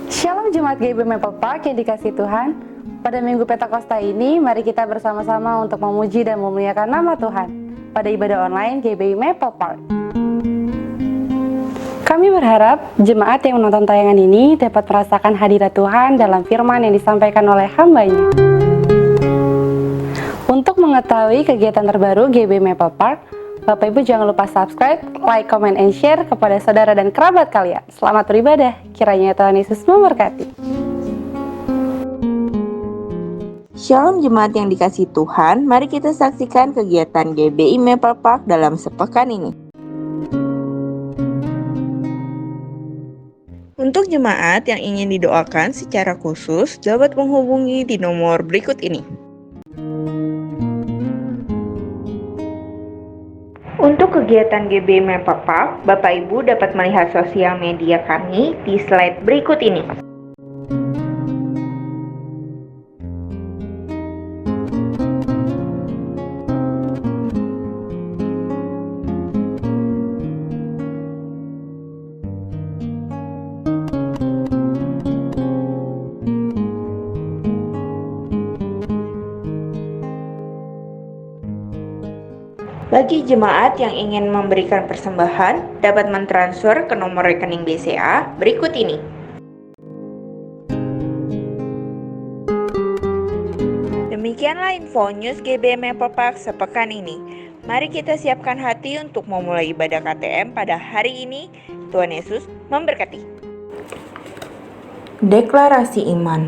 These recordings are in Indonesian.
Shalom Jemaat GBI Maple Park yang dikasihi Tuhan. Pada Minggu Pentakosta ini, mari kita bersama-sama untuk memuji dan memuliakan nama Tuhan pada ibadah online GBI Maple Park. Kami berharap jemaat yang menonton tayangan ini dapat merasakan hadirat Tuhan dalam firman yang disampaikan oleh hamba-Nya. Untuk mengetahui kegiatan terbaru GBI Maple Park, Bapak Ibu jangan lupa subscribe, like, comment, and share kepada saudara dan kerabat kalian. Selamat beribadah, kiranya Tuhan Yesus memberkati. Shalom jemaat yang dikasihi Tuhan, mari kita saksikan kegiatan GBI Maple Park dalam sepekan ini. Untuk jemaat yang ingin didoakan secara khusus, dapat menghubungi di nomor berikut ini. Untuk kegiatan GBI Maple Park, Bapak Ibu dapat melihat sosial media kami di slide berikut ini. Bagi jemaat yang ingin memberikan persembahan, dapat mentransfer ke nomor rekening BCA berikut ini. Demikianlah info news GBI Maple Park sepekan ini. Mari kita siapkan hati untuk memulai ibadah KTM pada hari ini. Tuhan Yesus memberkati. Deklarasi iman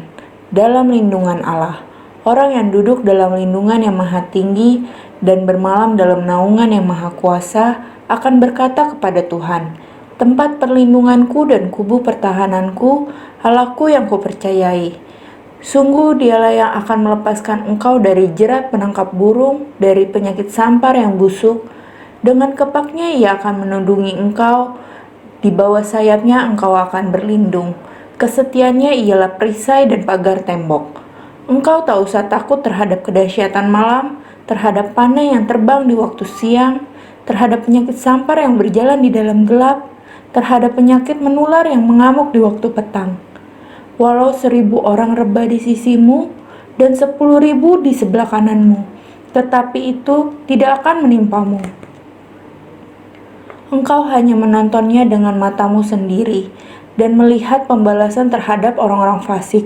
dalam lindungan Allah. Orang yang duduk dalam lindungan yang maha tinggi dan bermalam dalam naungan yang maha kuasa akan berkata kepada Tuhan, tempat perlindunganku dan kubu pertahananku, Allahku yang kupercayai. Sungguh dialah yang akan melepaskan engkau dari jerat penangkap burung, dari penyakit sampar yang busuk. Dengan kepaknya ia akan menundungi engkau, di bawah sayapnya engkau akan berlindung. Kesetiaannya ialah perisai dan pagar tembok. Engkau tak usah takut terhadap kedahsyatan malam, terhadap panah yang terbang di waktu siang, terhadap penyakit sampar yang berjalan di dalam gelap, terhadap penyakit menular yang mengamuk di waktu petang. Walau 1.000 orang rebah di sisimu dan 10.000 di sebelah kananmu, tetapi itu tidak akan menimpamu. Engkau hanya menontonnya dengan matamu sendiri dan melihat pembalasan terhadap orang-orang fasik.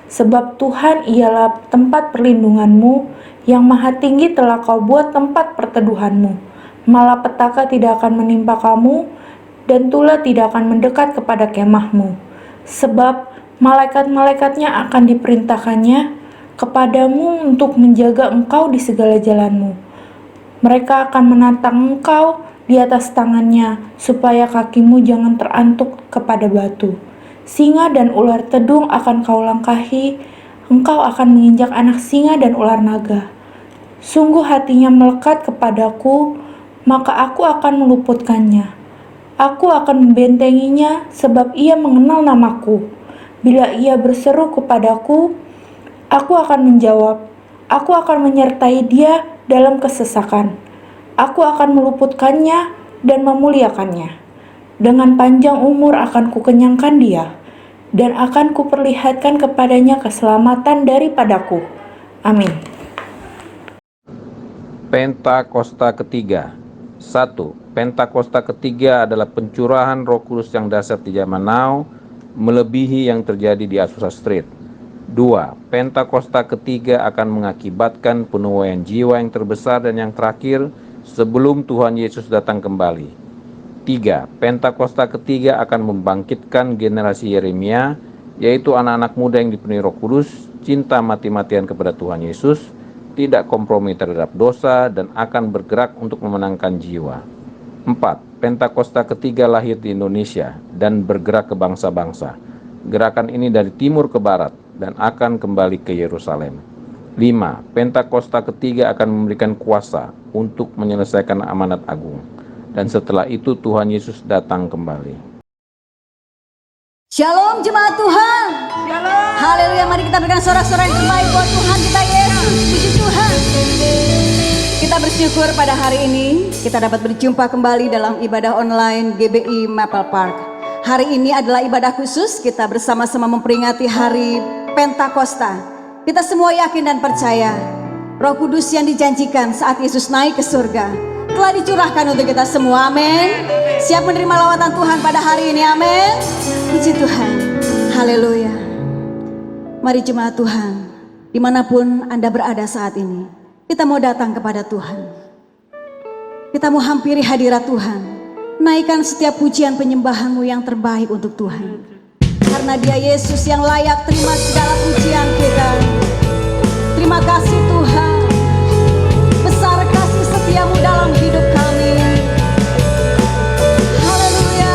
Sebab Tuhan ialah tempat perlindunganmu, yang maha tinggi telah kau buat tempat perteduhanmu. Malapetaka tidak akan menimpa kamu, dan tula tidak akan mendekat kepada kemahmu. Sebab malaikat-malaikatnya akan diperintahkannya kepadamu untuk menjaga engkau di segala jalanmu. Mereka akan menantang engkau di atas tangannya, supaya kakimu jangan terantuk kepada batu. Singa dan ular tedung akan kau langkahi, engkau akan menginjak anak singa dan ular naga. Sungguh hatinya melekat kepadaku, maka aku akan meluputkannya. Aku akan membentenginya, sebab ia mengenal namaku. Bila ia berseru kepadaku, aku akan menjawab. Aku akan menyertai dia dalam kesesakan. Aku akan meluputkannya dan memuliakannya. Dengan panjang umur akan kukenyangkan dia, dan akan kuperlihatkan kepadanya keselamatan daripadaku. Amin. Pentakosta ketiga. 1. Pentakosta ketiga adalah pencurahan Roh Kudus yang dahsyat di zaman now, melebihi yang terjadi di Azusa Street. 2. Pentakosta ketiga akan mengakibatkan penuaian jiwa yang terbesar dan yang terakhir sebelum Tuhan Yesus datang kembali. 3. Pentakosta ketiga akan membangkitkan generasi Yeremia, yaitu anak-anak muda yang dipenuhi Roh Kudus, cinta mati-matian kepada Tuhan Yesus, tidak kompromi terhadap dosa, dan akan bergerak untuk memenangkan jiwa. 4. Pentakosta ketiga lahir di Indonesia dan bergerak ke bangsa-bangsa. Gerakan ini dari timur ke barat dan akan kembali ke Yerusalem. 5. Pentakosta ketiga akan memberikan kuasa untuk menyelesaikan amanat agung. Dan setelah itu Tuhan Yesus datang kembali. Shalom jemaat Tuhan. Shalom. Haleluya, mari kita berikan sorak-sorai yang terbaik buat Tuhan kita Yesus. Puji Tuhan. Kita bersyukur pada hari ini kita dapat berjumpa kembali dalam ibadah online GBI Maple Park. Hari ini adalah ibadah khusus, kita bersama-sama memperingati hari Pentakosta. Kita semua yakin dan percaya Roh Kudus yang dijanjikan saat Yesus naik ke surga telah dicurahkan untuk kita semua, amin. Siap menerima lawatan Tuhan pada hari ini, amin. Puji Tuhan, haleluya. Mari jemaat Tuhan, dimanapun Anda berada saat ini, kita mau datang kepada Tuhan. Kita mau hampiri hadirat Tuhan. Naikkan setiap pujian penyembahanmu yang terbaik untuk Tuhan. Karena Dia Yesus yang layak terima segala pujian kita. Terima kasih Tuhan. Besar kasih setiamu dalam hidup kami. Haleluya.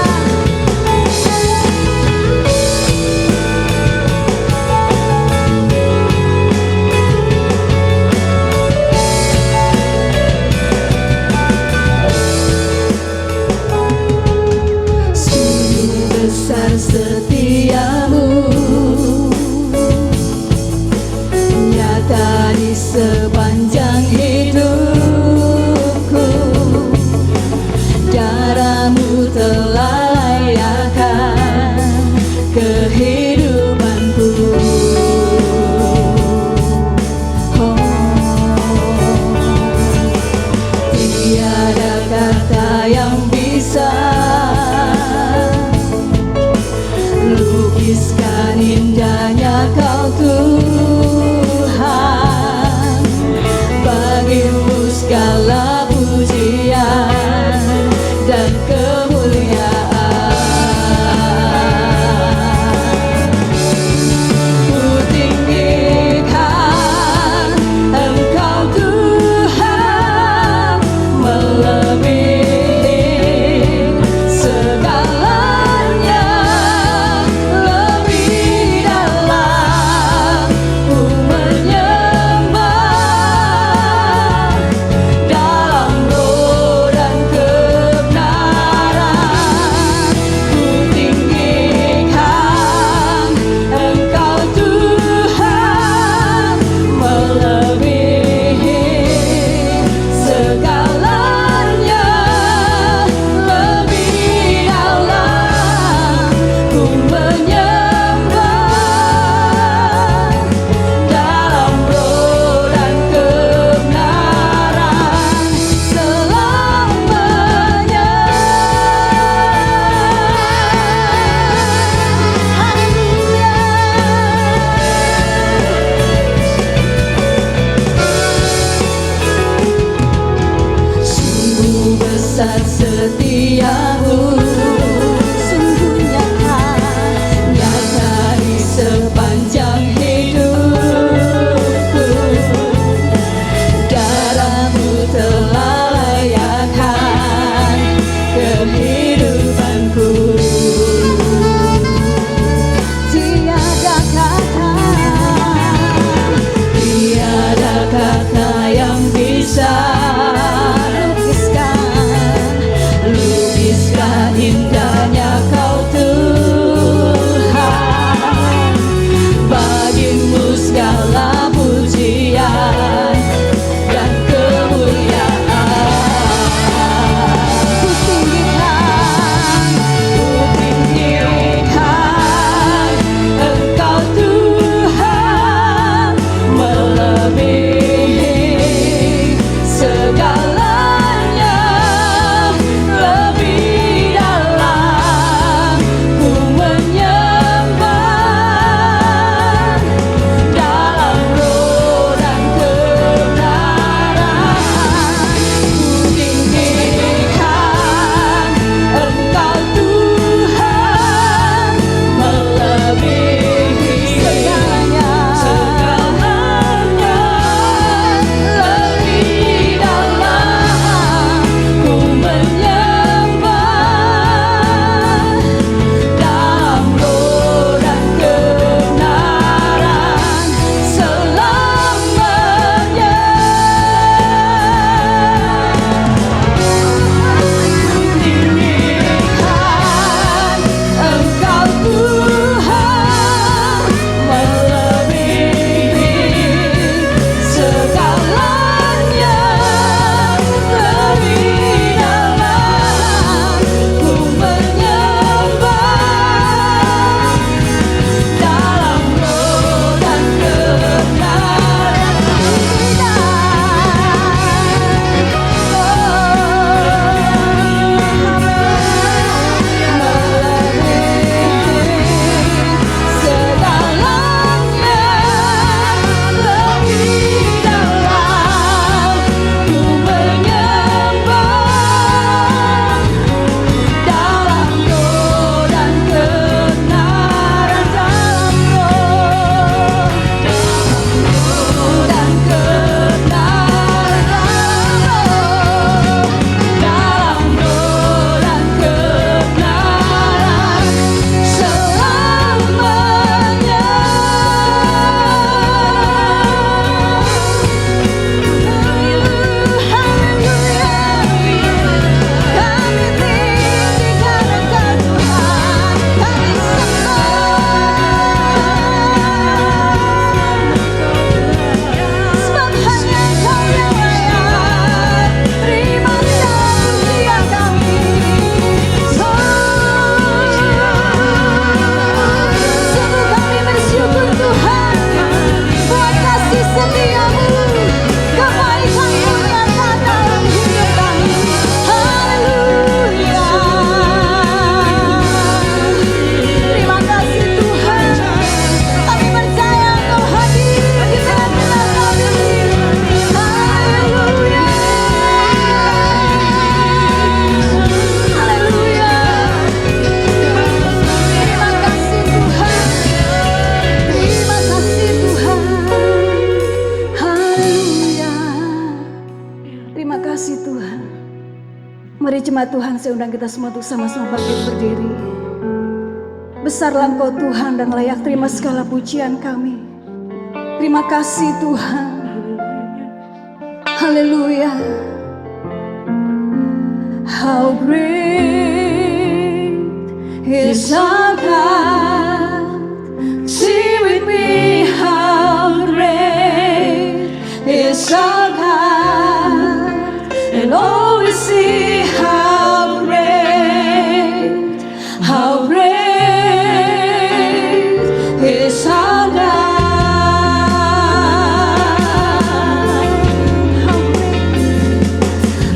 Besar setiamu, nyata di sepanjang hidupku. Darahmu telah layakkan kehidupanku. Oh, tiada kata yang bisa lukiskan Jemaat Tuhan, saya undang kita semua untuk sama-sama bangkit berdiri. Besarlah Engkau Tuhan dan layak terima segala pujian kami. Terima kasih Tuhan. Haleluya. How great is our God. Sing with me, how great is our God. And all we see, how great is our God.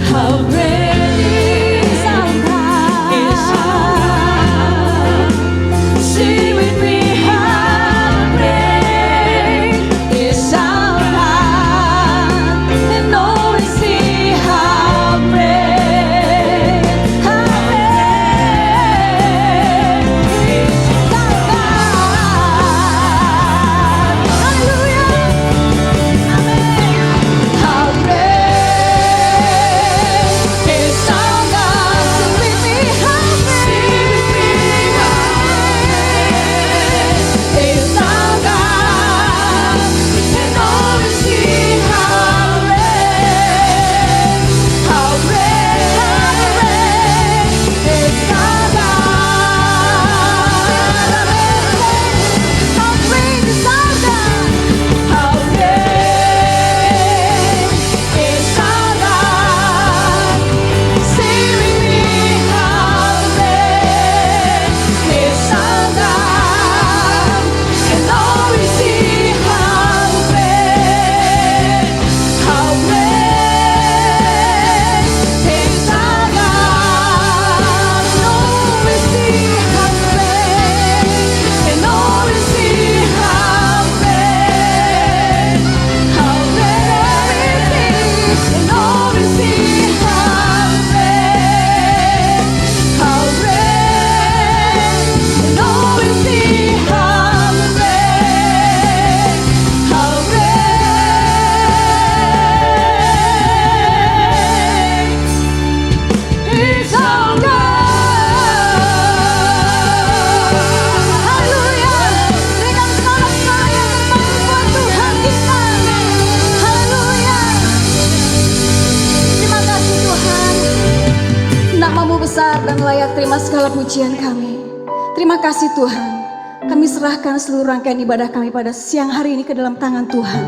How great is our God. Sing with me, how great is our God. And all we see, how great is our God. Hallelujah. How great is our God. Sing with me, how great is our God. And all we see, how great is our God. How great is our God. How great is our God. Sing with me, how great is our God. And all we see, how great is our God. And all we see, how great, and all we see, how great, and all we see, how great, and all we see, how great, is our God. Haleluya. Berikan sorak-sorai yang terbaik buat Tuhan kita. Haleluya. Terima kasih Tuhan. Namamu besar dan layak terima segala pujian kami. Terima kasih Tuhan. Kami serahkan seluruh rangkaian ibadah kami pada siang hari ini ke dalam tangan Tuhan.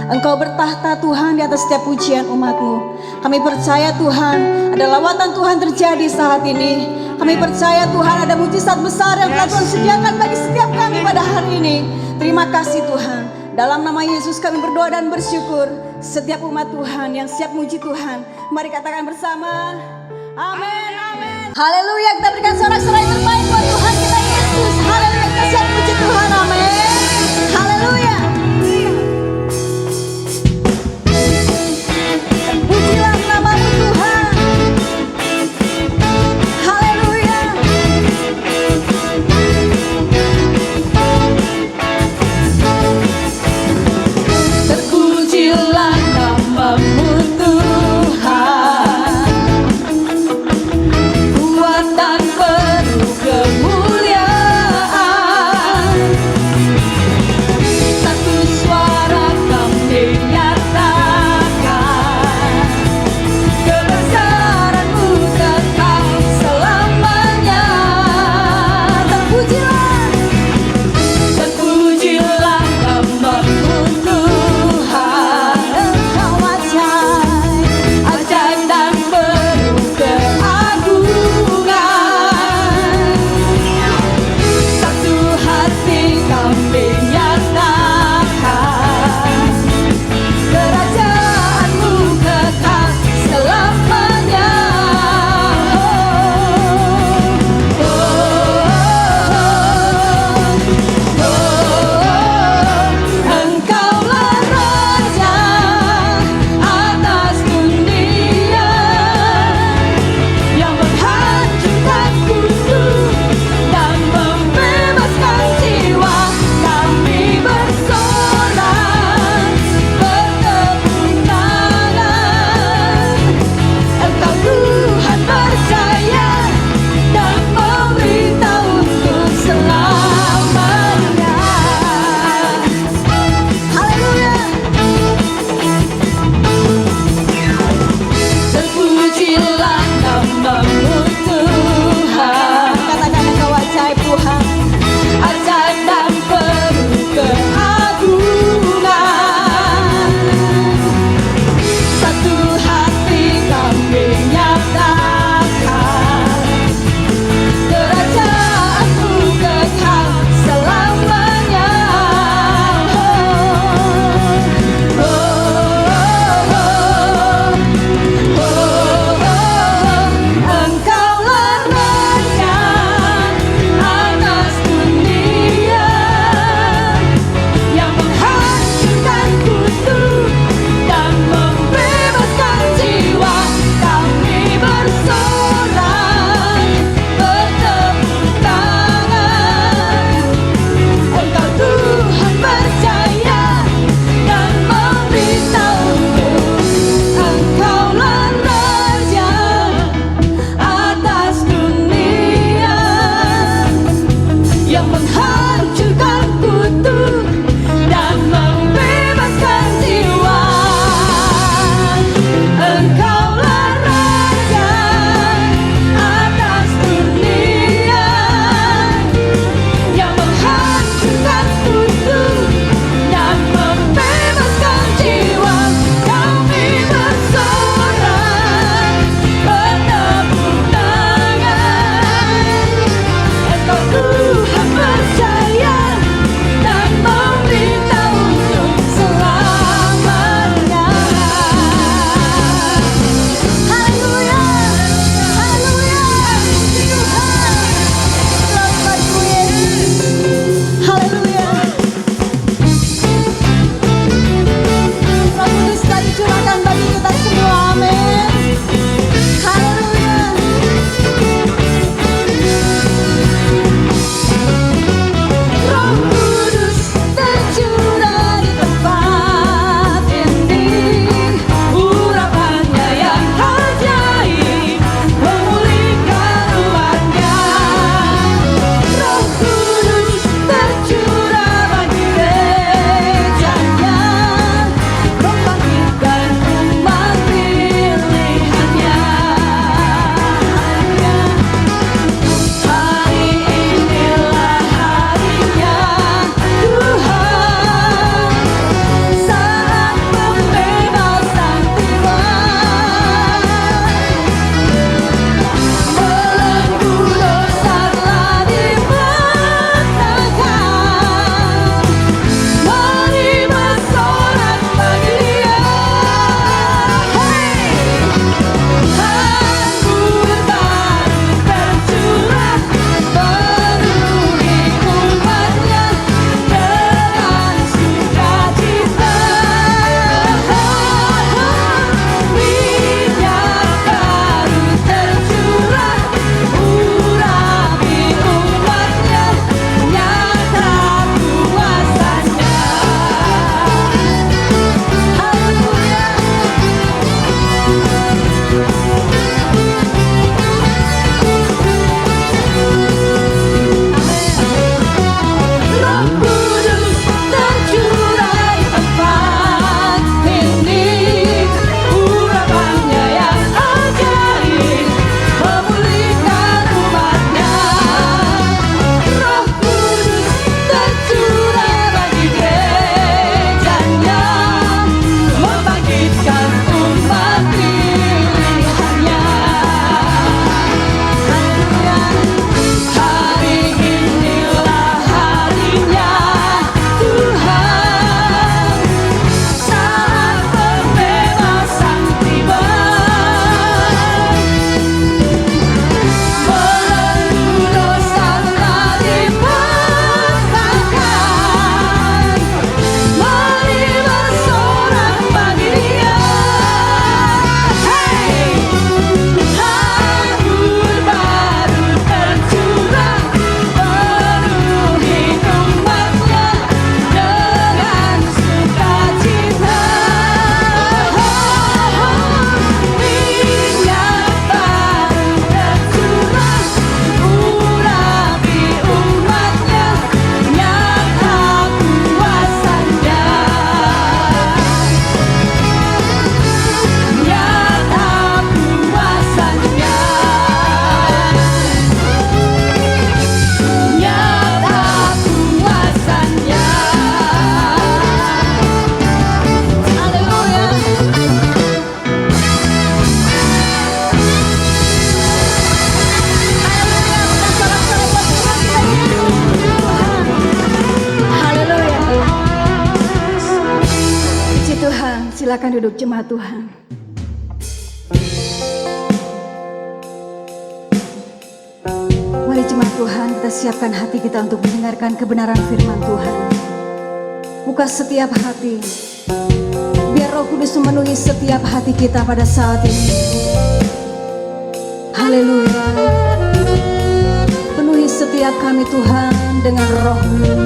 Engkau bertahta Tuhan di atas setiap pujian umat-Mu. Kami percaya Tuhan, ada lawatan Tuhan terjadi saat ini. Kami percaya Tuhan ada mujizat besar yang telah Tuhan sediakan bagi setiap kami pada hari ini. Terima kasih Tuhan. Dalam nama Yesus kami berdoa dan bersyukur. Setiap umat Tuhan yang siap muji Tuhan, mari katakan bersama, amin, amin. Haleluya, kita berikan sorak-sorai terbaik buat Tuhan kita Yesus. Haleluya, kita siap puji Tuhan, amin. Haleluya. Pujilah namamu Tuhan. Haleluya. Terpujilah namamu Tuhan, kuat dan penuh silakan duduk jemaat Tuhan. Mari jemaat Tuhan, kita siapkan hati kita untuk mendengarkan kebenaran firman Tuhan. Buka setiap hati, biar Roh Kudus memenuhi setiap hati kita pada saat ini. Haleluya. Penuhi setiap kami Tuhan dengan Roh-Mu.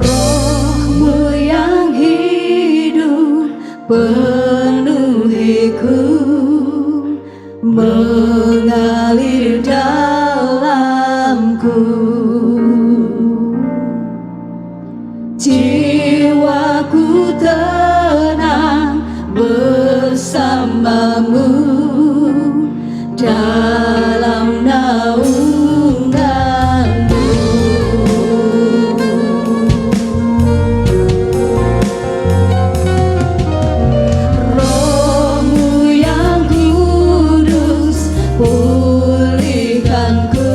Roh-Mu yang hidup penuhiku, mengalir dalamku. Jiwaku tenang bersamamu dalam naunganmu. Roh-Mu yang kudus pulihkanku,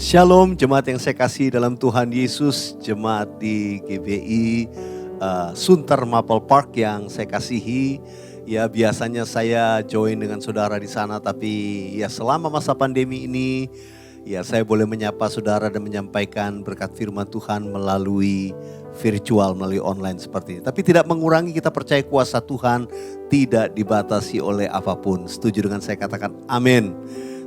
Shalom jemaat yang saya kasih dalam Tuhan Yesus, jemaat di GBI Sunter Maple Park yang saya kasihi. Ya biasanya saya join dengan saudara di sana, tapi ya selama masa pandemi ini ya saya boleh menyapa saudara dan menyampaikan berkat firman Tuhan melalui virtual, melalui online seperti ini. Tapi tidak mengurangi kita percaya kuasa Tuhan tidak dibatasi oleh apapun. Setuju dengan saya, katakan amin.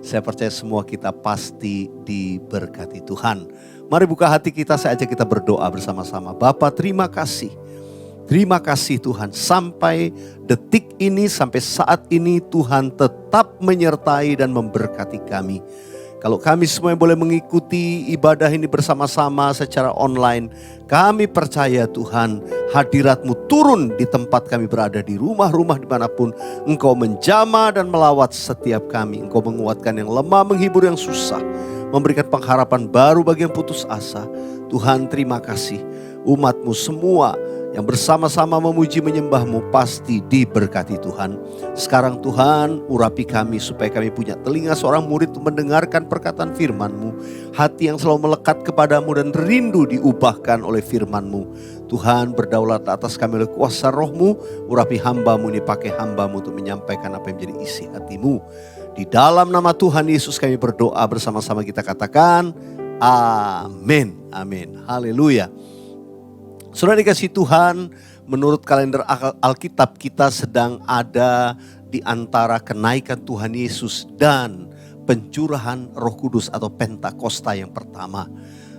Saya percaya semua kita pasti diberkati Tuhan. Mari buka hati kita, saya ajak kita berdoa bersama-sama. Bapa, terima kasih. Terima kasih Tuhan, sampai detik ini, sampai saat ini Tuhan tetap menyertai dan memberkati kami. Kalau kami semua boleh mengikuti ibadah ini bersama-sama secara online, kami percaya Tuhan hadirat-Mu turun di tempat kami berada, di rumah-rumah dimanapun. Engkau menjamah dan melawat setiap kami. Engkau menguatkan yang lemah, menghibur yang susah, memberikan pengharapan baru bagi yang putus asa. Tuhan terima kasih, umat-Mu semua yang bersama-sama memuji menyembah-Mu pasti diberkati Tuhan. Sekarang Tuhan urapi kami supaya kami punya telinga seorang murid untuk mendengarkan perkataan firman-Mu. Hati yang selalu melekat kepadamu dan rindu diubahkan oleh firman-Mu. Tuhan berdaulat atas kami oleh kuasa roh-Mu. Urapi hamba-Mu ini, pakai hamba-Mu untuk menyampaikan apa yang menjadi isi hati-Mu. Di dalam nama Tuhan Yesus kami berdoa bersama-sama, kita katakan amin. Amin. Haleluya. Saudara dikasih Tuhan, menurut kalender Alkitab kita sedang ada di antara kenaikan Tuhan Yesus dan pencurahan Roh Kudus atau Pentakosta yang pertama.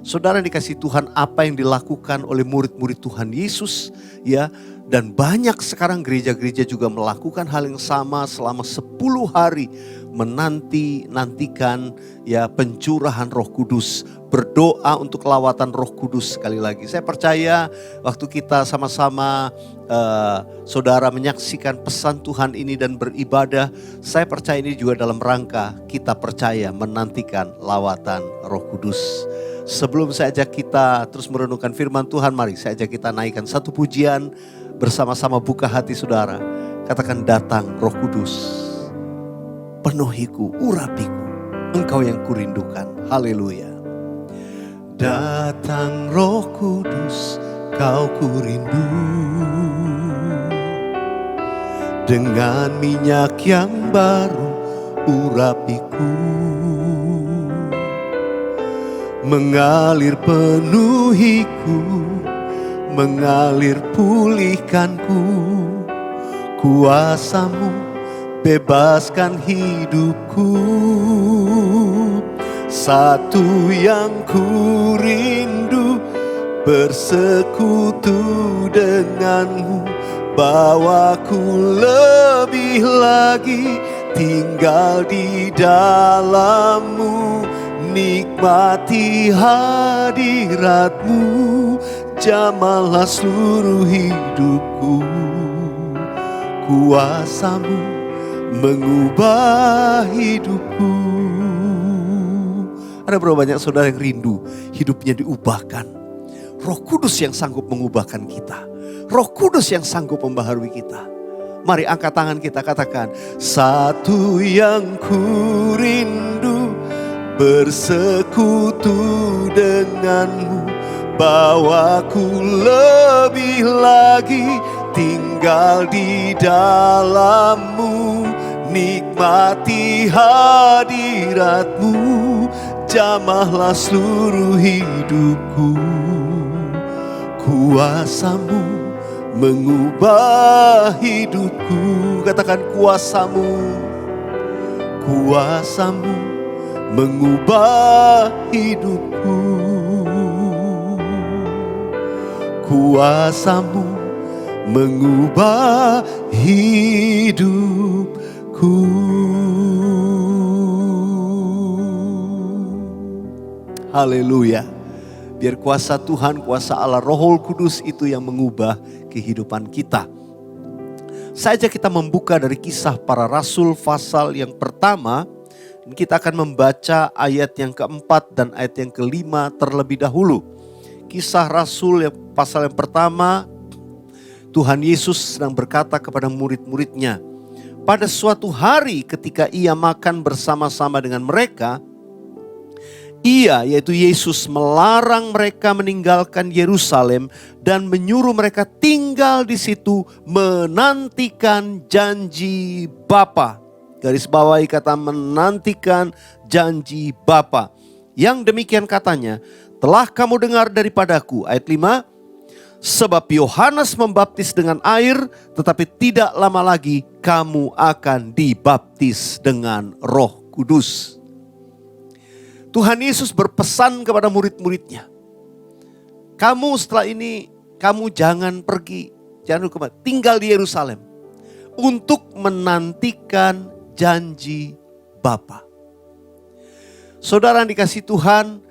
Saudara dikasih Tuhan, apa yang dilakukan oleh murid-murid Tuhan Yesus ya, dan banyak sekarang gereja-gereja juga melakukan hal yang sama selama 10 hari menantikan ya pencurahan Roh Kudus, berdoa untuk lawatan Roh Kudus. Sekali lagi saya percaya waktu kita sama-sama saudara menyaksikan pesan Tuhan ini dan beribadah, saya percaya ini juga dalam rangka kita percaya menantikan lawatan Roh Kudus. Sebelum saya ajak kita terus merenungkan firman Tuhan, mari saya ajak kita naikkan satu pujian bersama-sama. Buka hati saudara, katakan, datang Roh Kudus, penuhiku, urapiku, Engkau yang kurindukan. Haleluya. Datang Roh Kudus, Kau kurindu, dengan minyak yang baru urapiku, mengalir penuhiku, mengalir pulihkanku. Kuasa-Mu bebaskan hidupku. Satu yang ku rindu, bersekutu denganmu. Bawaku lebih lagi tinggal di dalam-Mu. Nikmati hadirat-Mu, jamahlah seluruh hidupku. Kuasa-Mu mengubah hidupku. Ada berapa banyak saudara yang rindu hidupnya diubahkan? Roh Kudus yang sanggup mengubahkan kita. Roh Kudus yang sanggup membaharui kita. Mari angkat tangan kita, katakan, satu yang ku rindu, bersekutu denganmu. Bawaku lebih lagi tinggal di dalam-Mu. Nikmati hadirat-Mu, jamahlah seluruh hidupku. Kuasa-Mu mengubah hidupku. Katakan, kuasa-Mu, kuasa-Mu mengubah hidupku. Kuasa-Mu mengubah hidupku. Haleluya. Biar kuasa Tuhan, kuasa Allah, Roh Kudus itu yang mengubah kehidupan kita. Saya ajak kita membuka dari Kisah Para Rasul pasal yang pertama. Kita akan membaca ayat yang keempat dan ayat yang kelima terlebih dahulu. Kisah Rasul yang pasal yang pertama, Tuhan Yesus sedang berkata kepada murid-muridnya. Pada suatu hari ketika ia makan bersama-sama dengan mereka, Ia, yaitu Yesus, melarang mereka meninggalkan Yerusalem dan menyuruh mereka tinggal di situ menantikan janji Bapa. Garis bawahi kata menantikan janji Bapa. Yang demikian katanya, telah kamu dengar daripadaku. Ayat 5, sebab Yohanes membaptis dengan air, tetapi tidak lama lagi kamu akan dibaptis dengan Roh Kudus. Tuhan Yesus berpesan kepada murid-muridnya, kamu setelah ini, kamu jangan pergi, jangan kemana, tinggal di Yerusalem untuk menantikan janji Bapa. Saudara yang dikasihi Tuhan,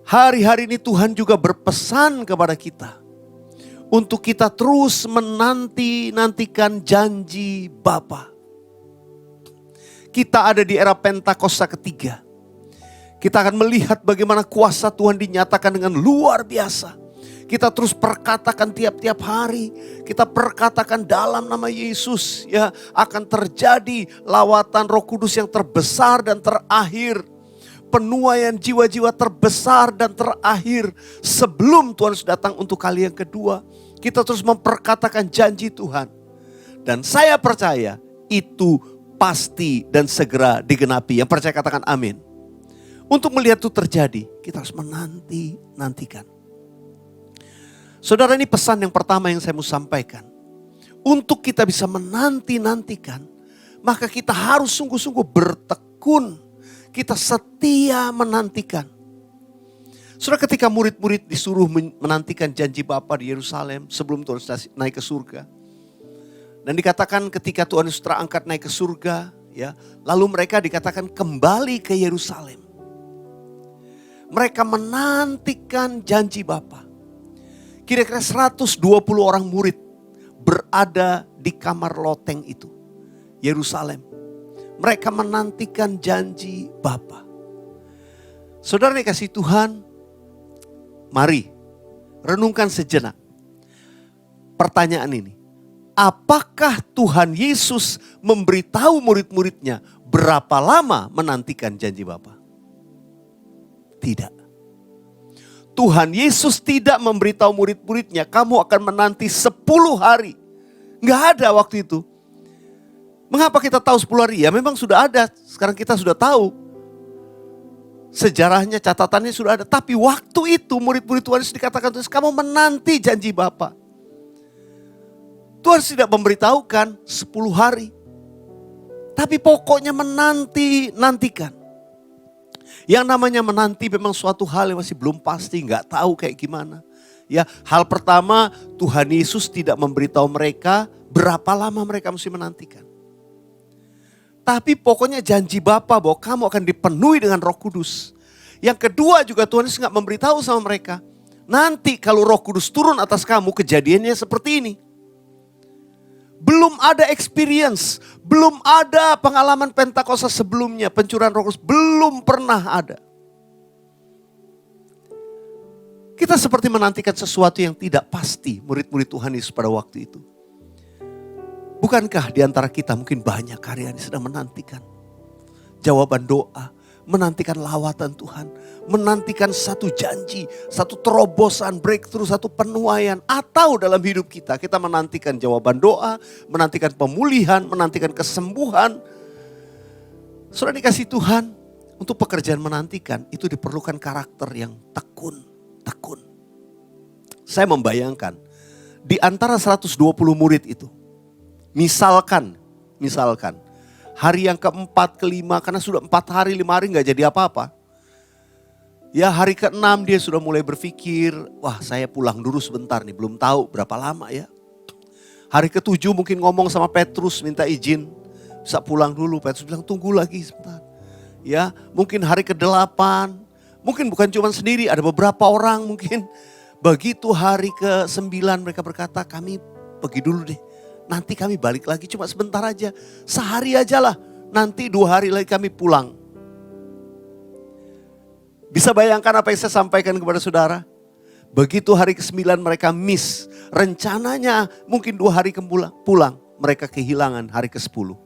hari-hari ini Tuhan juga berpesan kepada kita untuk kita terus menantikan janji Bapa. Kita ada di era Pentakosta ketiga. Kita akan melihat bagaimana kuasa Tuhan dinyatakan dengan luar biasa. Kita terus perkatakan tiap-tiap hari. Kita perkatakan dalam nama Yesus, ya, akan terjadi lawatan Roh Kudus yang terbesar dan terakhir. Penuaian jiwa-jiwa terbesar dan terakhir sebelum Tuhan datang untuk kali yang kedua. Kita terus memperkatakan janji Tuhan. Dan saya percaya itu pasti dan segera digenapi. Yang percaya katakan amin. Untuk melihat itu terjadi, kita harus nantikan. Saudara, ini pesan yang pertama yang saya mau sampaikan. Untuk kita bisa menantikan, maka kita harus sungguh-sungguh bertekun. Kita setia menantikan. Saudara, ketika murid-murid disuruh menantikan janji Bapa di Yerusalem sebelum Tuhan naik ke surga. Dan dikatakan ketika Tuhan Yesus terangkat naik ke surga, ya, lalu mereka dikatakan kembali ke Yerusalem. Mereka menantikan janji Bapa. Kira-kira 120 orang murid berada di kamar loteng itu, Yerusalem. Mereka menantikan janji Bapa. Saudara yang kasih Tuhan, mari renungkan sejenak pertanyaan ini. Apakah Tuhan Yesus memberitahu murid-muridnya berapa lama menantikan janji Bapa? Tidak. Tuhan Yesus tidak memberitahu murid-muridnya, kamu akan menanti 10 hari. Nggak ada waktu itu. Mengapa kita tahu 10 hari? Ya memang sudah ada, sekarang kita sudah tahu. Sejarahnya, catatannya sudah ada. Tapi waktu itu murid-murid Tuhan Yesus dikatakan, kamu menanti janji Bapa. Tuhan tidak memberitahukan 10 hari. Tapi pokoknya nantikan. Yang namanya menanti memang suatu hal yang masih belum pasti, nggak tahu kayak gimana. Ya, hal pertama Tuhan Yesus tidak memberitahu mereka berapa lama mereka mesti menantikan. Tapi pokoknya janji Bapa bahwa kamu akan dipenuhi dengan Roh Kudus. Yang kedua juga Tuhan Yesus nggak memberitahu sama mereka, nanti kalau Roh Kudus turun atas kamu kejadiannya seperti ini. Belum ada experience, belum ada pengalaman Pentakosta sebelumnya, pencurahan Roh Kudus belum pernah ada. Kita seperti menantikan sesuatu yang tidak pasti, murid-murid Tuhan Yesus pada waktu itu. Bukankah di antara kita mungkin banyak karya yang sedang menantikan jawaban doa, menantikan lawatan Tuhan, menantikan satu janji, satu terobosan, breakthrough, satu penuaian. Atau dalam hidup kita menantikan jawaban doa, menantikan pemulihan, menantikan kesembuhan. Saudara dikasih Tuhan, untuk pekerjaan menantikan itu diperlukan karakter yang tekun. Saya membayangkan di antara 120 murid itu, misalkan hari yang keempat, kelima, karena sudah 4 hari, 5 hari gak jadi apa-apa. Ya hari ke-6 dia sudah mulai berpikir, wah saya pulang dulu sebentar nih, belum tahu berapa lama ya. Hari ke-7 mungkin ngomong sama Petrus minta izin, bisa pulang dulu. Petrus bilang tunggu lagi sebentar. Ya mungkin hari ke-8, mungkin bukan cuma sendiri, ada beberapa orang mungkin. Begitu hari ke-9 mereka berkata, kami pergi dulu deh. Nanti kami balik lagi cuma sebentar aja. Sehari aja lah. Nanti 2 hari lagi kami pulang. Bisa bayangkan apa yang saya sampaikan kepada saudara? Begitu hari ke-9 mereka miss. Rencananya mungkin 2 hari pulang. Mereka kehilangan hari ke-10.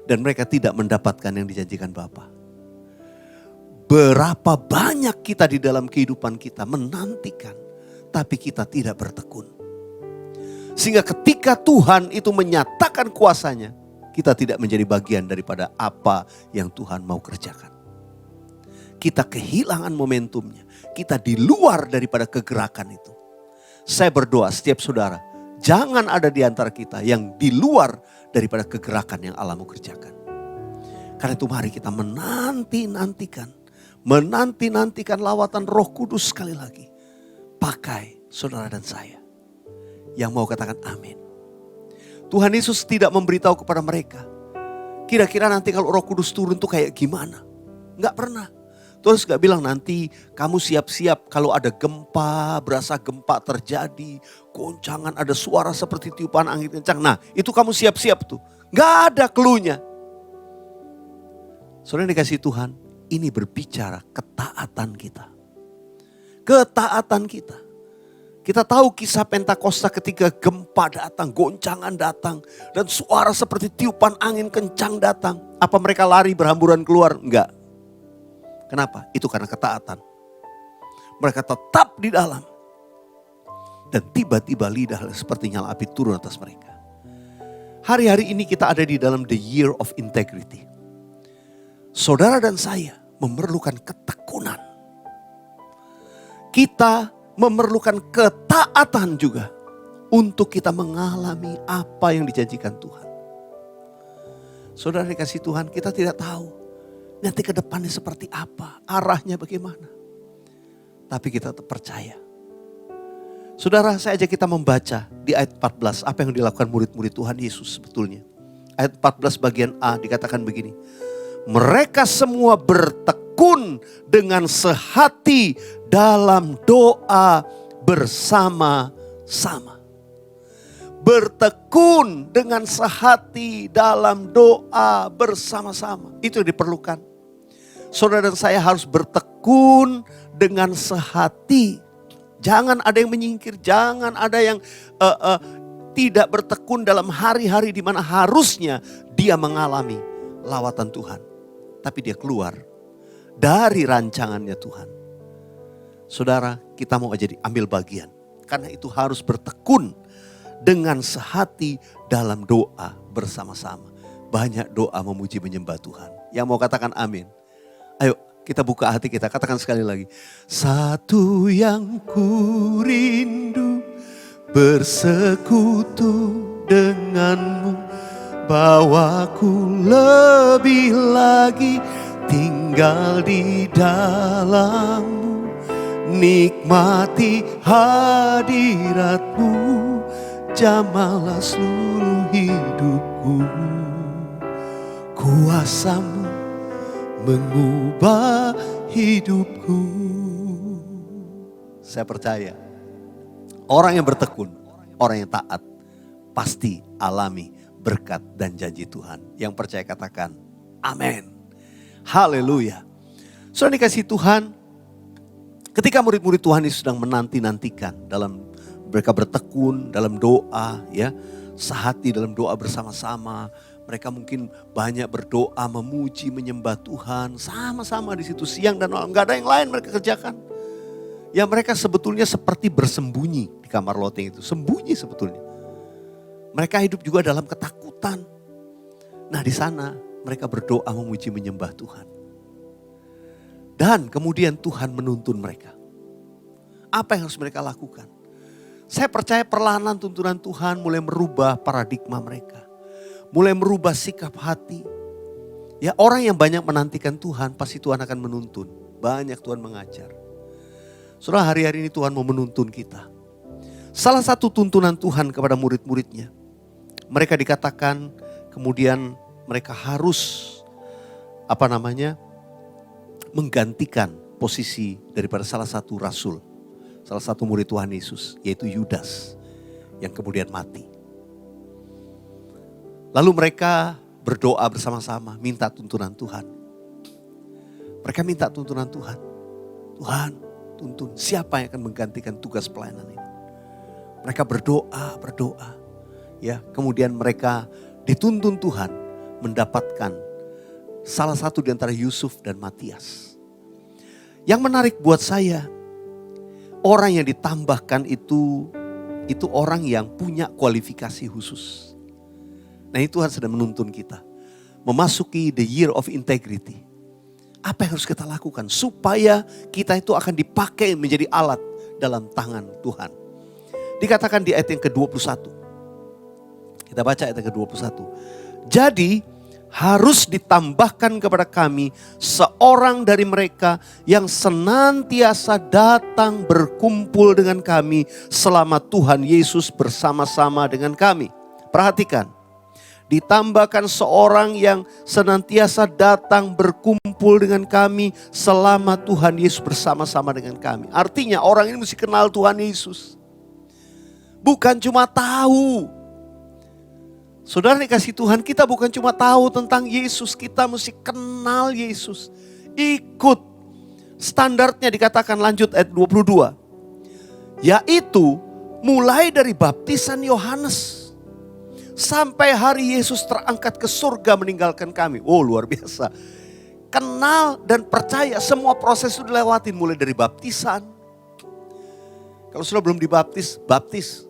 Dan mereka tidak mendapatkan yang dijanjikan Bapa. Berapa banyak kita di dalam kehidupan kita menantikan, tapi kita tidak bertekun. Sehingga ketika Tuhan itu menyatakan kuasanya, kita tidak menjadi bagian daripada apa yang Tuhan mau kerjakan. Kita kehilangan momentumnya. Kita di luar daripada kegerakan itu. Saya berdoa setiap saudara, jangan ada di antara kita yang di luar daripada kegerakan yang Allah mau kerjakan. Karena itu mari kita menanti-nantikan lawatan Roh Kudus sekali lagi. Pakai saudara dan saya yang mau katakan amin. Tuhan Yesus tidak memberitahu kepada mereka, kira-kira nanti kalau Roh Kudus turun tuh kayak gimana. Enggak pernah. Tuhan Yesus gak bilang nanti kamu siap-siap kalau ada gempa, berasa gempa terjadi, goncangan, ada suara seperti tiupan angin kencang. Nah itu kamu siap-siap tuh. Gak ada cluenya. Saudara yang dikasihi Tuhan, ini berbicara ketaatan kita. Ketaatan kita. Kita tahu kisah Pentakosta ketika gempa datang, goncangan datang. Dan suara seperti tiupan angin kencang datang. Apa mereka lari berhamburan keluar? Enggak. Kenapa? Itu karena ketaatan. Mereka tetap di dalam. Dan tiba-tiba lidah seperti nyala api turun atas mereka. Hari-hari ini kita ada di dalam the year of integrity. Saudara dan saya memerlukan ketekunan. Kita memerlukan ketaatan juga untuk kita mengalami apa yang dijanjikan Tuhan. Saudara dikasih Tuhan, kita tidak tahu nanti ke depannya seperti apa, arahnya bagaimana. Tapi kita tetap percaya. Saudara, saya ajak kita membaca di ayat 14 apa yang dilakukan murid-murid Tuhan Yesus sebetulnya. Ayat 14 bagian A dikatakan begini. Mereka semua bertekun dengan sehati dalam doa bersama-sama. Bertekun dengan sehati dalam doa bersama-sama. Itu yang diperlukan. Saudara dan saya harus bertekun dengan sehati. Jangan ada yang menyingkir, jangan ada yang tidak bertekun dalam hari-hari di mana harusnya dia mengalami lawatan Tuhan. Tapi dia keluar dari rancangannya Tuhan. Saudara, kita mau jadi ambil bagian. Karena itu harus bertekun dengan sehati dalam doa bersama-sama. Banyak doa memuji menyembah Tuhan. Yang mau katakan amin. Ayo kita buka hati kita, katakan sekali lagi. Satu yang ku rindu bersekutu denganmu. Bawaku lebih lagi tinggal di dalammu. Nikmati hadiratmu, jamalah seluruh hidupku. Kuasamu mengubah hidupku. Saya percaya orang yang bertekun, orang yang taat pasti alami berkat dan janji Tuhan. Yang percaya katakan amin. Haleluya. Saudara dikasih Tuhan, ketika murid-murid Tuhan ini sedang menanti-nantikan dalam mereka bertekun dalam doa, ya, sehati dalam doa bersama-sama. Mereka mungkin banyak berdoa, memuji, menyembah Tuhan sama-sama di situ siang dan malam. Gak ada yang lain mereka kerjakan. Ya mereka sebetulnya seperti bersembunyi di kamar loteng itu, sembunyi sebetulnya. Mereka hidup juga dalam ketakutan. Nah di sana mereka berdoa memuji menyembah Tuhan. Dan kemudian Tuhan menuntun mereka. Apa yang harus mereka lakukan? Saya percaya perlahan tuntunan Tuhan mulai merubah paradigma mereka. Mulai merubah sikap hati. Ya orang yang banyak menantikan Tuhan pasti Tuhan akan menuntun. Banyak Tuhan mengajar. Saudara hari-hari ini Tuhan mau menuntun kita. Salah satu tuntunan Tuhan kepada murid-muridnya. Mereka dikatakan kemudian mereka harus menggantikan posisi daripada salah satu rasul. Salah satu murid Tuhan Yesus yaitu Yudas yang kemudian mati. Lalu mereka berdoa bersama-sama minta tuntunan Tuhan. Mereka minta tuntunan Tuhan. Tuhan tuntun siapa yang akan menggantikan tugas pelayanan ini. Mereka berdoa. Ya, kemudian mereka dituntun Tuhan mendapatkan salah satu di antara Yusuf dan Matias. Yang menarik buat saya, orang yang ditambahkan itu orang yang punya kualifikasi khusus. Nah, ini Tuhan sedang menuntun kita memasuki the year of integrity. Apa yang harus kita lakukan supaya kita itu akan dipakai menjadi alat dalam tangan Tuhan. Dikatakan di ayat yang ke-21. Kita baca ayat yang ke-21. Jadi harus ditambahkan kepada kami seorang dari mereka yang senantiasa datang berkumpul dengan kami selama Tuhan Yesus bersama-sama dengan kami. Perhatikan, ditambahkan seorang yang senantiasa datang berkumpul dengan kami selama Tuhan Yesus bersama-sama dengan kami. Artinya orang ini mesti kenal Tuhan Yesus. Bukan cuma tahu. Saudara dikasih Tuhan, kita bukan cuma tahu tentang Yesus, kita mesti kenal Yesus. Ikut standarnya dikatakan lanjut ayat 22. Yaitu mulai dari baptisan Yohanes sampai hari Yesus terangkat ke surga meninggalkan kami. Oh, luar biasa. Kenal dan percaya, semua proses itu dilewatin mulai dari baptisan. Kalau sudah belum dibaptis, baptis.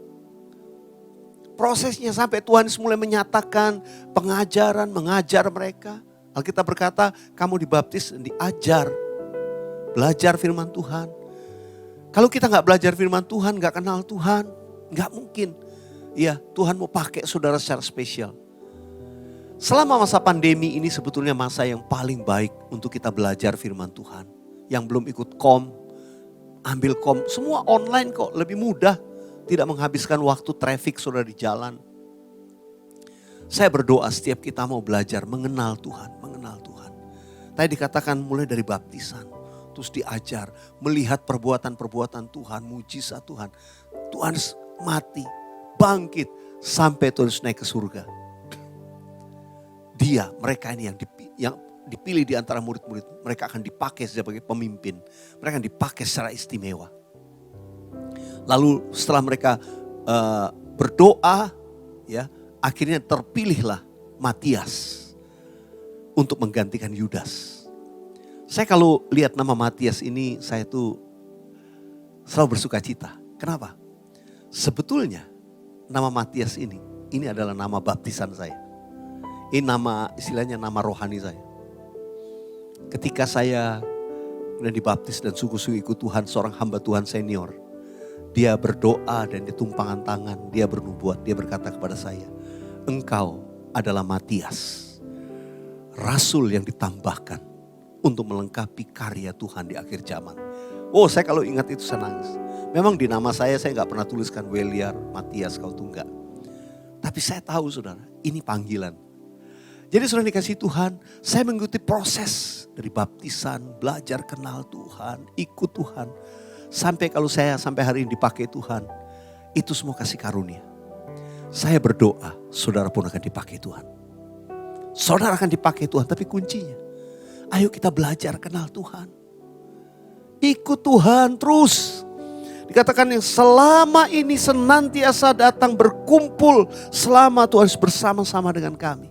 Prosesnya sampai Tuhan mulai menyatakan pengajaran, mengajar mereka. Alkitab berkata, kamu dibaptis dan diajar. Belajar firman Tuhan. Kalau kita gak belajar firman Tuhan, gak kenal Tuhan, gak mungkin. Iya, Tuhan mau pakai saudara secara spesial. Selama masa pandemi ini sebetulnya masa yang paling baik untuk kita belajar firman Tuhan. Yang belum ikut ambil semua online kok, lebih mudah. Tidak menghabiskan waktu traffic saudara di jalan. Saya berdoa setiap kita mau belajar mengenal Tuhan, mengenal Tuhan. Tadi dikatakan mulai dari baptisan, terus diajar, melihat perbuatan-perbuatan Tuhan, mujizat Tuhan. Tuhan mati, bangkit, sampai terus naik ke surga. Mereka ini yang dipilih di antara murid-murid, mereka akan dipakai sebagai pemimpin. Mereka akan dipakai secara istimewa. Lalu setelah mereka berdoa, ya akhirnya terpilihlah Matias untuk menggantikan Yudas. Saya kalau lihat nama Matias ini, saya tuh selalu bersuka cita. Kenapa? Sebetulnya nama Matias ini adalah nama baptisan saya. Ini nama, istilahnya nama rohani saya. Ketika saya dibaptis dan sungguh-sungguh ikut Tuhan, seorang hamba Tuhan senior. Dia berdoa dan dia tumpangan tangan, dia bernubuat, dia berkata kepada saya, engkau adalah Matias, rasul yang ditambahkan untuk melengkapi karya Tuhan di akhir zaman. Oh, saya kalau ingat itu saya nangis. Memang di nama saya gak pernah tuliskan Weliar, Matias, kau tuh enggak. Tapi saya tahu saudara, ini panggilan. Jadi saudara dikasih Tuhan, saya mengikuti proses dari baptisan, belajar kenal Tuhan, ikut Tuhan. Sampai kalau saya sampai hari ini dipakai Tuhan, itu semua kasih karunia. Saya berdoa, saudara pun akan dipakai Tuhan. Saudara akan dipakai Tuhan, tapi kuncinya, ayo kita belajar kenal Tuhan. Ikut Tuhan terus. Dikatakan yang selama ini senantiasa datang berkumpul selama Tuhan bersama-sama dengan kami.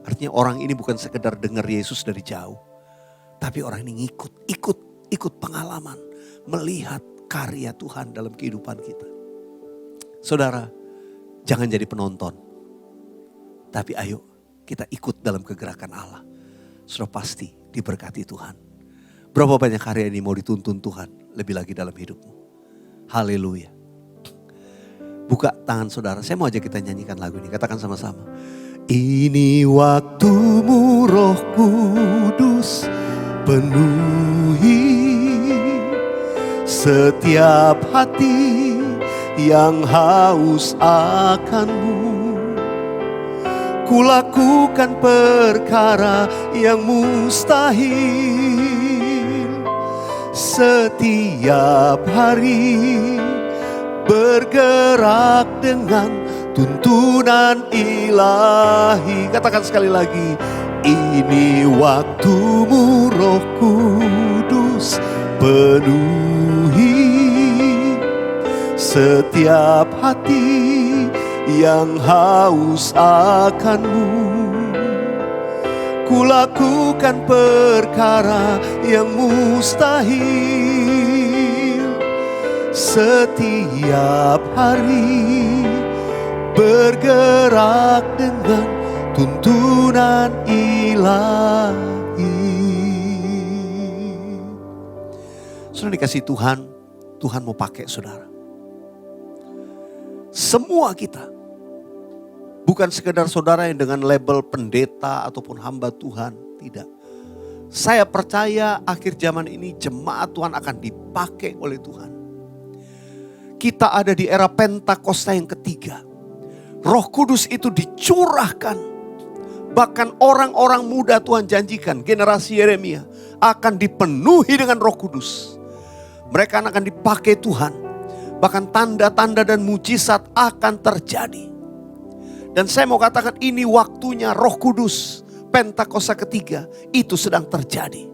Artinya orang ini bukan sekedar dengar Yesus dari jauh. Tapi orang ini ikut pengalaman. Melihat karya Tuhan dalam kehidupan kita. Saudara, jangan jadi penonton. Tapi ayo kita ikut dalam kegerakan Allah. Sudah pasti diberkati Tuhan. Berapa banyak karya ini mau dituntun Tuhan lebih lagi dalam hidupmu. Haleluya. Buka tangan saudara, saya mau ajak kita nyanyikan lagu ini. Katakan sama-sama. Ini waktumu Roh Kudus penuhi setiap hati yang haus akan-Mu. Kulakukan perkara yang mustahil setiap hari, bergerak dengan tuntunan ilahi. Katakan sekali lagi, ini waktumu Roh Kudus penuhi setiap hati yang haus akan-Mu. ku lakukan perkara yang mustahil. Setiap hari bergerak dengan tuntunan ilahi. Saudara dikasih Tuhan, Tuhan mau pakai saudara. Semua kita, bukan sekedar saudara yang dengan label pendeta ataupun hamba Tuhan, tidak. Saya percaya akhir zaman ini jemaat Tuhan akan dipakai oleh Tuhan. Kita ada di era Pentakosta yang ketiga. Roh Kudus itu dicurahkan. Bahkan orang-orang muda Tuhan janjikan, generasi Yeremia akan dipenuhi dengan Roh Kudus. Mereka akan dipakai Tuhan. Bahkan tanda-tanda dan mujizat akan terjadi. Dan saya mau katakan ini waktunya Roh Kudus. Pentakosta ketiga itu sedang terjadi.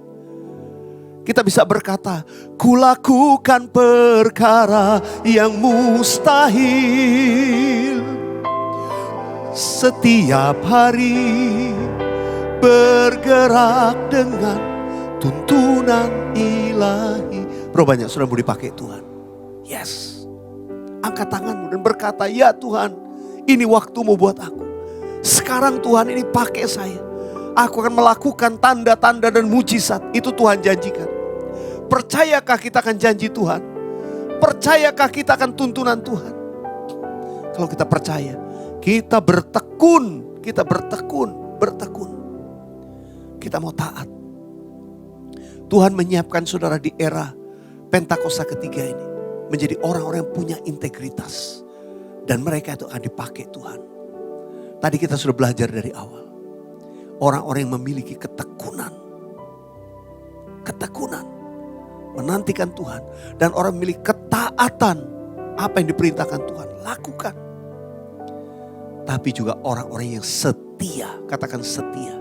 Kita bisa berkata, kulakukan perkara yang mustahil. Setiap hari bergerak dengan tuntunan ilahi. Bro, banyak sudah mau dipakai Tuhan. Yes. Angkat tanganmu dan berkata, ya Tuhan, ini waktumu buat aku. Sekarang Tuhan ini pakai saya. Aku akan melakukan tanda-tanda dan mujizat. Itu Tuhan janjikan. Percayakah kita akan janji Tuhan? Percayakah kita akan tuntunan Tuhan? Kalau kita percaya, kita bertekun. Kita bertekun. Kita mau taat. Tuhan menyiapkan saudara di era Pentakosta ketiga ini. Menjadi orang-orang yang punya integritas. Dan mereka itu akan dipakai Tuhan. Tadi kita sudah belajar dari awal. Orang-orang yang memiliki ketekunan. Menantikan Tuhan. Dan orang memiliki ketaatan. Apa yang diperintahkan Tuhan, lakukan. Tapi juga orang-orang yang setia. Katakan setia.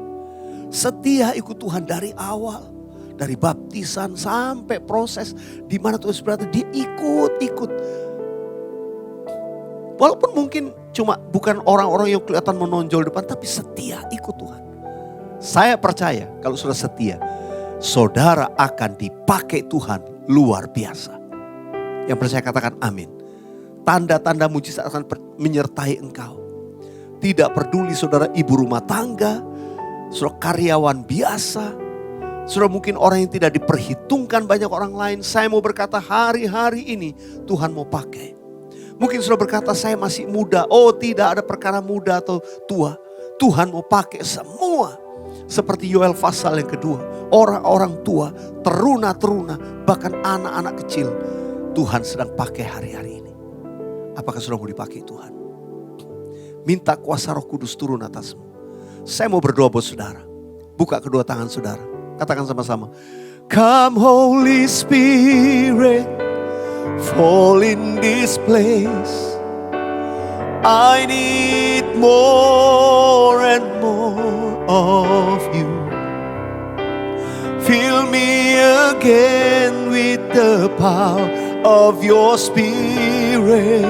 Setia ikut Tuhan dari awal. Dari baptisan sampai proses di mana Tuhan berarti dia ikut. Walaupun mungkin cuma bukan orang-orang yang kelihatan menonjol depan, tapi setia ikut Tuhan. Saya percaya kalau sudah setia, saudara akan dipakai Tuhan luar biasa. Yang percaya katakan amin. Tanda-tanda mujizat akan menyertai engkau. Tidak peduli saudara ibu rumah tangga, saudara karyawan biasa, saudara mungkin orang yang tidak diperhitungkan banyak orang lain. Saya mau berkata hari-hari ini Tuhan mau pakai. Mungkin saudara berkata saya masih muda. Oh tidak ada perkara muda atau tua. Tuhan mau pakai semua. Seperti Yoel pasal yang kedua. Orang-orang tua, teruna-teruna, bahkan anak-anak kecil. Tuhan sedang pakai hari-hari ini. Apakah saudara mau dipakai Tuhan? Minta kuasa Roh Kudus turun atasmu. Saya mau berdoa buat saudara. Buka kedua tangan saudara. Katakan sama-sama. Come Holy Spirit, fall in this place. I need more and more of you. Fill me again with the power of your Spirit.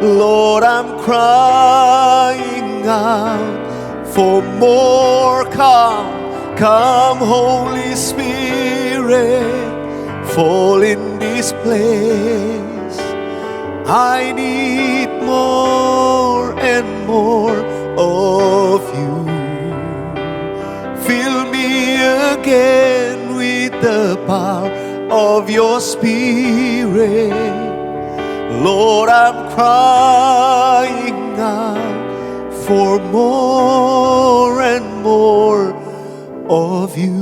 Lord, I'm crying out for more. Come Holy Spirit, fall in this place. I need more and more of you. Fill me again with the power of your Spirit. Lord, I'm crying out for more and more of you.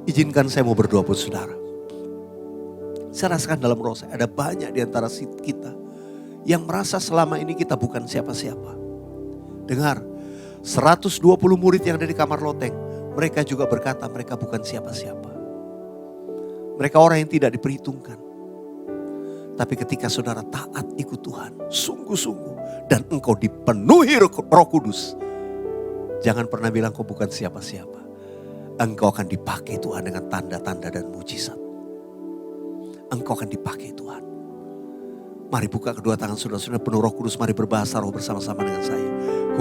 Izinkan saya mau berdoa buat saudara. Saya rasakan dalam roh saya ada banyak di antara kita yang merasa selama ini kita bukan siapa-siapa. Dengar, 120 murid yang ada di kamar loteng, mereka juga berkata mereka bukan siapa-siapa. Mereka orang yang tidak diperhitungkan. Tapi ketika saudara taat ikut Tuhan, sungguh-sungguh, dan engkau dipenuhi Roh Kudus, jangan pernah bilang kau bukan siapa-siapa. Engkau akan dipakai Tuhan dengan tanda-tanda dan mujizat. Engkau akan dipakai Tuhan. Mari buka kedua tangan saudara-saudara penuh Roh Kudus. Mari berbahasa roh bersama-sama dengan saya.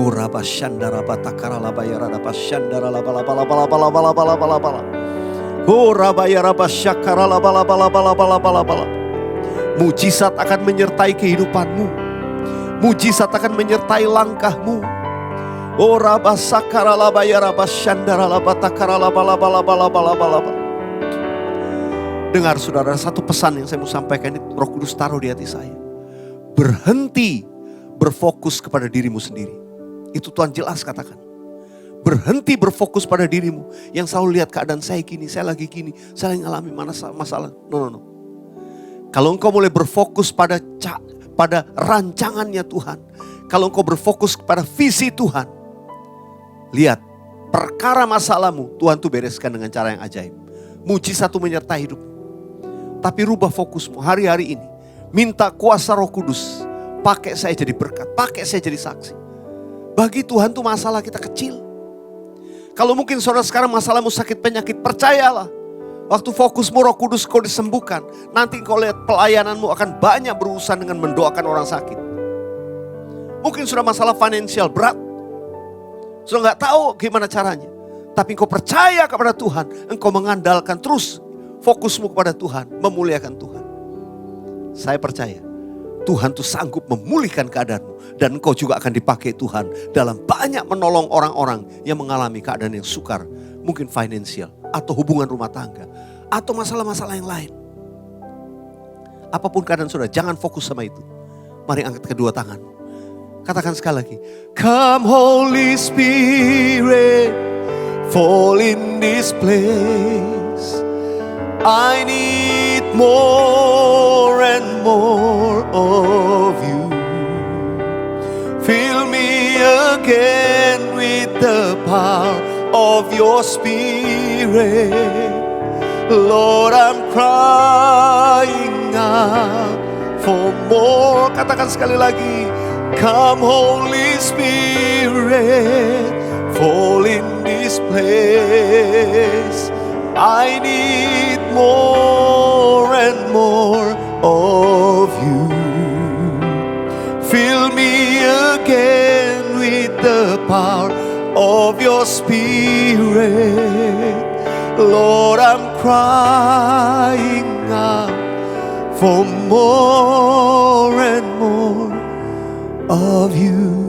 Huraba shandara batakara laba yarada bashandara laba laba laba laba laba laba laba laba laba. Huraba yaraba syakara laba laba laba laba laba laba laba. Mujizat akan menyertai kehidupanmu. Mujizat akan menyertai langkahmu. Oraba sakara laba yaraba shandara laba takara laba laba laba laba laba laba. Dengar saudara, satu pesan yang saya mau sampaikan ini Roh Kudus taruh di hati saya. Berhenti berfokus kepada dirimu sendiri. Itu Tuhan jelas katakan. Berhenti berfokus pada dirimu. Yang selalu lihat keadaan saya gini, saya lagi gini, saya lagi ngalami masalah. No. Kalau engkau mulai berfokus pada rancangannya Tuhan. Kalau engkau berfokus pada visi Tuhan. Lihat, perkara masalahmu Tuhan tuh bereskan dengan cara yang ajaib. Mujizat itu menyertai hidupmu. Tapi rubah fokusmu hari-hari ini. Minta kuasa Roh Kudus. Pakai saya jadi berkat, pakai saya jadi saksi. Bagi Tuhan tuh masalah kita kecil. Kalau mungkin saudara sekarang masalahmu sakit penyakit, percayalah. Waktu fokusmu Roh Kudus kau disembuhkan. Nanti kau lihat pelayananmu akan banyak berurusan dengan mendoakan orang sakit. Mungkin sudah masalah finansial berat. Sudah gak tahu gimana caranya. Tapi engkau percaya kepada Tuhan. Engkau mengandalkan terus fokusmu kepada Tuhan, memuliakan Tuhan. Saya percaya Tuhan tuh sanggup memulihkan keadaanmu. Dan engkau juga akan dipakai Tuhan dalam banyak menolong orang-orang yang mengalami keadaan yang sukar. Mungkin finansial atau hubungan rumah tangga. Atau masalah-masalah yang lain. Apapun keadaan saudara, jangan fokus sama itu. Mari angkat kedua tangan. Katakan sekali lagi. Come Holy Spirit, fall in this place. I need more and more of you. Fill me again with the power of your Spirit. Lord, I'm crying out for more. Katakan sekali lagi. Come Holy Spirit, fall in this place. I need more and more of you. Fill me again with the power of your Spirit. Lord, I'm crying out for more and more of you.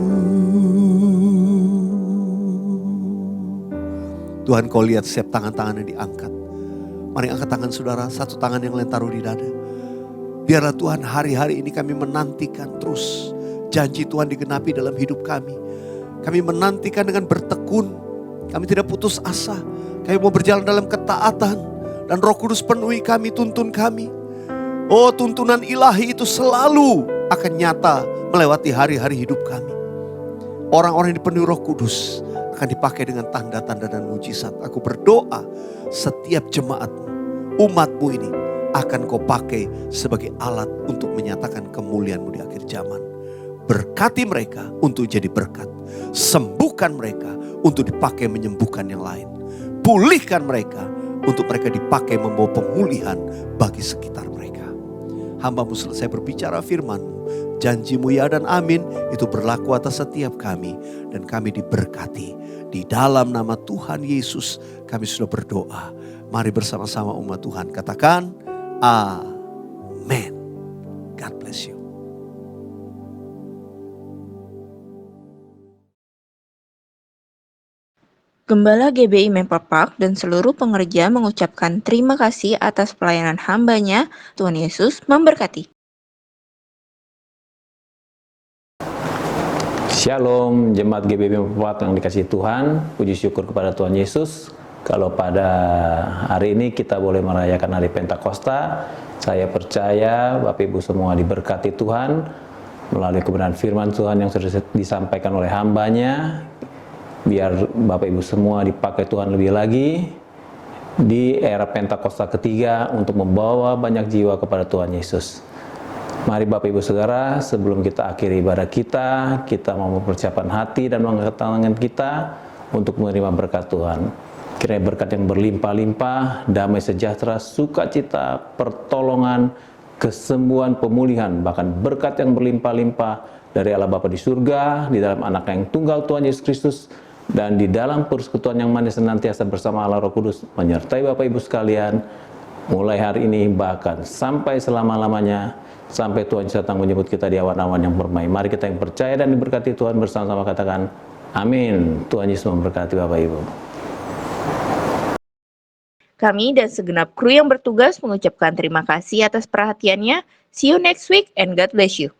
Tuhan, kau lihat setiap tangan-tangan yang diangkat. Mari angkat tangan saudara, satu tangan yang lain taruh di dada. Biarlah Tuhan hari-hari ini kami menantikan terus janji Tuhan digenapi dalam hidup kami. Kami menantikan dengan bertekun. Kami tidak putus asa. Kami mau berjalan dalam ketaatan. Dan Roh Kudus penuhi kami, tuntun kami. Oh, tuntunan ilahi itu selalu akan nyata melewati hari-hari hidup kami. Orang-orang yang dipenuhi Roh Kudus akan dipakai dengan tanda-tanda dan mujizat. Aku berdoa setiap jemaatmu, umatmu ini akan kau pakai sebagai alat untuk menyatakan kemuliaanmu di akhir zaman. Berkati mereka untuk jadi berkat. Sembuhkan mereka untuk dipakai menyembuhkan yang lain. Pulihkan mereka untuk mereka dipakai membawa pemulihan bagi sekitar mereka. Hamba-Mu selesai berbicara firman-Mu. Janji-Mu ya dan amin itu berlaku atas setiap kami. Dan kami diberkati. Di dalam nama Tuhan Yesus kami sudah berdoa. Mari bersama-sama umat Tuhan katakan amin. God bless you. Gembala GBI Maple Park dan seluruh pengerja mengucapkan terima kasih atas pelayanan hambanya. Tuhan Yesus memberkati. Shalom jemaat GBI Maple Park yang dikasihi Tuhan. Puji syukur kepada Tuhan Yesus. Kalau pada hari ini kita boleh merayakan hari Pentakosta, saya percaya Bapak Ibu semua diberkati Tuhan melalui kebenaran firman Tuhan yang sudah disampaikan oleh hambanya. Biar Bapak Ibu semua dipakai Tuhan lebih lagi di era Pentakosta ketiga untuk membawa banyak jiwa kepada Tuhan Yesus. Mari Bapak Ibu Saudara, sebelum kita akhiri ibadah kita mau mempersiapkan hati dan mengangkat tangan kita untuk menerima berkat Tuhan. Kiranya berkat yang berlimpah-limpah, damai sejahtera, sukacita, pertolongan, kesembuhan, pemulihan, bahkan berkat yang berlimpah-limpah dari Allah Bapa di surga, di dalam anak yang tunggal Tuhan Yesus Kristus, dan di dalam persekutuan yang manis senantiasa bersama Allah Roh Kudus, menyertai Bapak Ibu sekalian, mulai hari ini bahkan sampai selama-lamanya, sampai Tuhan Yesus datang menyebut kita di awan-awan yang bermai. Mari kita yang percaya dan diberkati Tuhan bersama-sama katakan, amin. Tuhan Yesus memberkati Bapak Ibu. Kami dan segenap kru yang bertugas mengucapkan terima kasih atas perhatiannya. See you next week and God bless you.